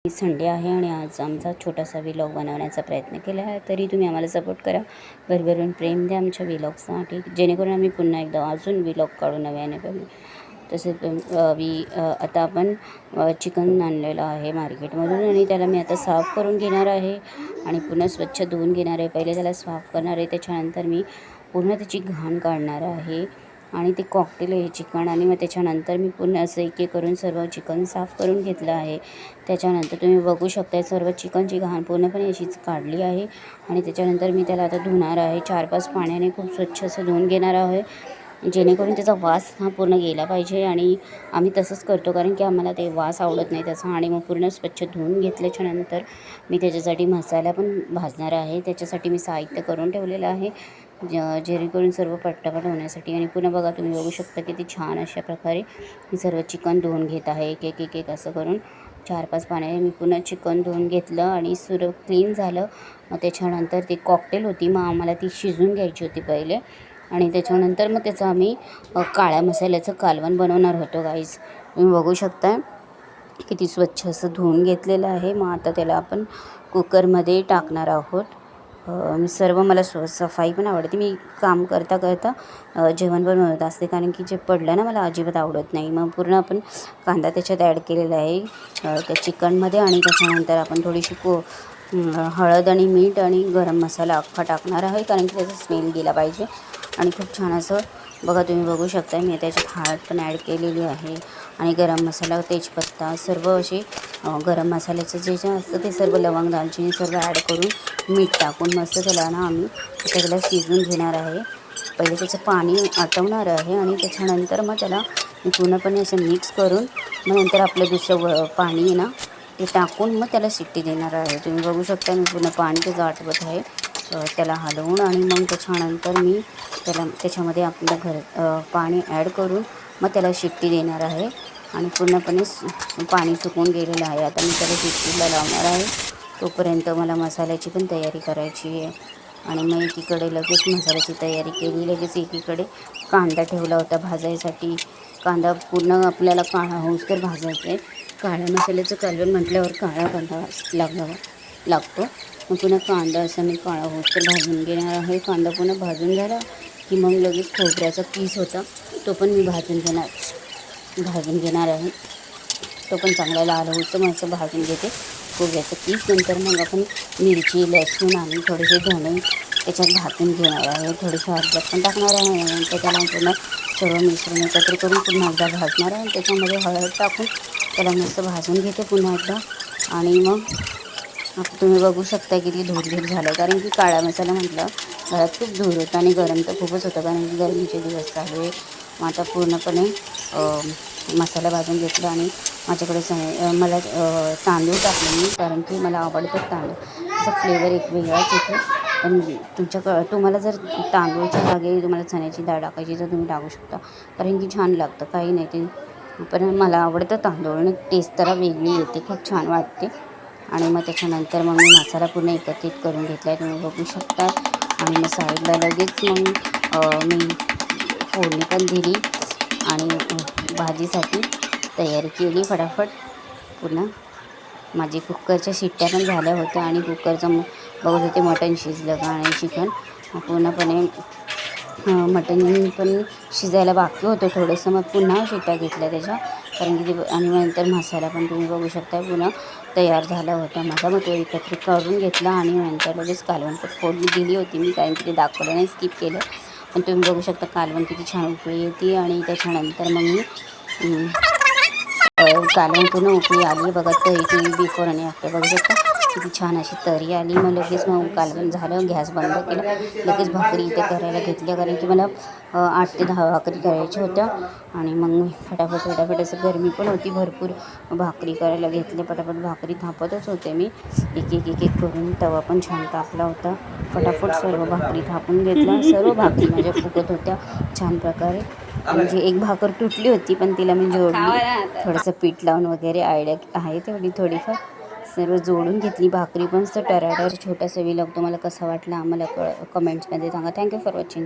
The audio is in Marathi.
संडे आहे आणि आज आमचा छोटासा व्लॉग बनवण्याचा प्रयत्न केला आहे. तरी तुम्ही आम्हाला सपोर्ट करा, भरभरून प्रेम द्या आमच्या व्लॉग्ससाठी, जेणेकरून आम्ही पुन्हा एकदा अजून व्लॉग काढू नव्याने बनवू. तसेच आता आपण चिकन आणलेलं आहे मार्केटमधून आणि त्याला मी आता साफ करून घेणार आहे आणि पुन्हा स्वच्छ धुवून घेणार आहे. पहिले त्याला साफ करणार आहे, त्याच्यानंतर मी पूर्ण त्याची घाण काढणार आहे आणि ते कॉकटेल आहे चिकन. आणि मग त्याच्यानंतर मी पुन्हा असं एक एक करून सर्व चिकन साफ करून घेतलं आहे. त्याच्यानंतर तुम्ही बघू शकता सर्व चिकनची घाण पूर्णपणे अशीच काढली आहे आणि त्याच्यानंतर मी त्याला आता धुणार आहे. 4-5 पाण्याने खूप स्वच्छ असं धुवून घेणार आहे, जेणेकरून त्याचा वास हा पूर्ण गेला पाहिजे. आणि आम्ही तसंच करतो, कारण की आम्हाला ते वास आवडत नाही त्याचा. आणि मग पूर्ण स्वच्छ धुवून घेतल्याच्यानंतर मी त्याच्यासाठी मसाला पण भाजणार आहे. त्याच्यासाठी मी साहित्य करून ठेवलेलं आहे, जेणेकरून सर्व पटापट होण्यासाठी. आणि पुन्हा बघा, तुम्ही बघू शकता किती छान अशा प्रकारे मी सर्व चिकन धुवून घेत आहे. एक एक असं करून 4-5 पाण्याने मी पुन्हा चिकन धुवून घेतलं आणि सर्व क्लीन झालं. मग त्याच्यानंतर ती कॉकटेल होती, मग आम्हाला ती शिजवून घ्यायची होती पहिले. आणि त्याच्यानंतर मग त्याचं आम्ही काळ्या मसाल्याचं कालवण बनवणार होतो. गाईज तुम्ही बघू शकता किती स्वच्छ असं धुवून घेतलेलं आहे. मग आता त्याला आपण कुकरमध्ये टाकणार आहोत. सर्व मला सफाई पण आवडते. मी काम करता करता जेवण बनवत असते, कारण की जे पडलं ना मला अजिबात आवडत नाही. मग पूर्ण आपण कांदा त्याच्यात ॲड केलेला आहे त्या चिकनमध्ये. आणि त्याच्यानंतर आपण थोडीशी हळद आणि मीठ आणि गरम मसाला अख्खा टाकणार आहे, कारण की त्याचा स्मेल गेला पाहिजे. आणि खूप छान असं बघा, तुम्ही बघू शकता मी त्याच्यात हळद पण ॲड केलेली आहे आणि गरम मसाला, तेजपत्ता, सर्व असे गरम मसाल्याचं जे असतं ते सर्व, लवंग, दालचिनी सर्व ॲड करून मीठ टाकून मस्त त्याला ना आम्ही त्याला शिजवून घेणार आहे. पहिले त्याचं पाणी आटवणार आहे आणि त्याच्यानंतर मग त्याला पूर्णपणे असं मिक्स करून मग नंतर आपलं दुसरं पाणी आहे ना ते टाकून मग त्याला शिट्टी देणार आहे. तुम्ही बघू शकता मी पूर्ण पाणी त्याचं आटवत आहे, त्याला हलवून. आणि मग त्याच्यानंतर मी त्याच्यामध्ये आपलं पाणी ॲड करून मग त्याला शिट्टी देणार आहे. आणि पूर्णपणे पाणी सुकून गेलेलं आहे. आता मी त्याला शिट्टीला लावणार आहे. तोपर्यंत मला मसाल्याची पण तयारी करायची आहे. आणि मग एकीकडे लगेच मसाल्याची तयारी केली, लगेच एकीकडे कांदा ठेवला होता भाजायसाठी. कांदा पूर्ण आपल्याला काळा होऊसतर भाजायचा आहे. काळ्या मसाल्याचं कालवण म्हटल्यावर काळा कांदा लागतो. मग पुन्हा कांदा असा मी काळा होऊसतर भाजून घेणार आहे. कांदा पुन्हा भाजून झाला की मग लगेच खोबऱ्याचा पीस होता तो पण मी भाजून घेणार आहे. तो पण चांगला लाल होतं मग असं भाजून घेते खोबऱ्याचं पीस. नंतर मग आपण मिरची, लसूण आणि थोडेसे धणे त्याच्यात भाजून घेणार आहे. थोडेसे अद्रक पण टाकणार आहे. नंतर त्याला पुन्हा सर्व मिश्रण एकत्र करून पुन्हा एकदा भाजणार आहे. त्याच्यामध्ये हळद टाकून त्याला मस्त भाजून घेते पुन्हा एकदा. आणि मग तुम्ही बघू शकता किती धूर झालं, कारण की काळा मसाला म्हटलं घरात खूप धूर होतं आणि गरम तर खूपच होतं, कारण की गरमीचे दिवस चालू आहे. मग आता पूर्णपणे मसाला भाजून घेतला आणि माझ्याकडे मला तांदूळ टाकले मी, कारण की मला आवडतं तांदूळ, त्याचा फ्लेवर एक वेगळाच येतो. पण तुम्हाला जर तांदूळच्या जागी तुम्हाला चण्याची डाळ टाकायची तर तुम्ही टाकू शकता, कारण की छान लागतं, काही नाही ते. पण मला आवडतं तांदूळ आणि टेस्ट तर वेगळी येते, खूप छान वाटते. आणि मग त्याच्यानंतर मग मी मसाला पूर्ण एकत्रित करून घेतला आहे, तुम्ही बघू शकता. आणि मग साईडला लगेच मग मी फोडणी पण दिली आणि भाजीसाठी तयारी केली फटाफट. पुन्हा माझी कुकरच्या शिट्ट्या पण झाल्या होत्या आणि कुकरचं बघत होते मटण शिजलं का आणि चिकन पूर्णपणे मटण पण शिजायला बाकी होतं थोडंसं. मग पुन्हा शिट्ट्या घेतल्या त्याच्या, कारण की आणि नंतर मसाला पण तुम्ही बघू शकता पुन्हा तयार झाला होता माझा. मग तो एकत्रित काढून घेतला आणि नंतर लगेच कालवण पण फोडणी दिली होती मी, कारण की ते दाखवलं नाही, स्किप केलं. पण तुम्ही बघू शकता कालवण किती छान उकळी येते. आणि त्याच्यानंतर मग मी कालवण पूर्ण उकळी आली बघा, तरी बिफोर आणि आफ्टर बघू शकता किती छान अशी तरी आली. मग लगेच मग कालवण झालं, गॅस बंद केला, लगेच भाकरी इथे करायला घेतल्या, कारण की मला 8 ते 10 भाकरी करायच्या होत्या. आणि मग मी फटाफट असं गरमी पण होती भरपूर, भाकरी करायला घेतले. फटाफट भाकरी थापतच होते मी, एक करून. तवा पण छान तापला होता, फटाफट सर्व भाकरी थापून घेतला. सर्व भाकरी माझ्या फुगत होत्या छान प्रकारे. म्हणजे एक भाकर तुटली होती पण तिला मी जोडली, थोडंसं पीठ लावून वगैरे, आयडिया आहे तेवढी थोडीफार सर्व जोडून घेतली भाकरी पण. तर टराटर छोटासा व्लॉग तुम्हाला कसा वाटला आम्हाला कमेंट्समध्ये सांगा. Thank you for watching.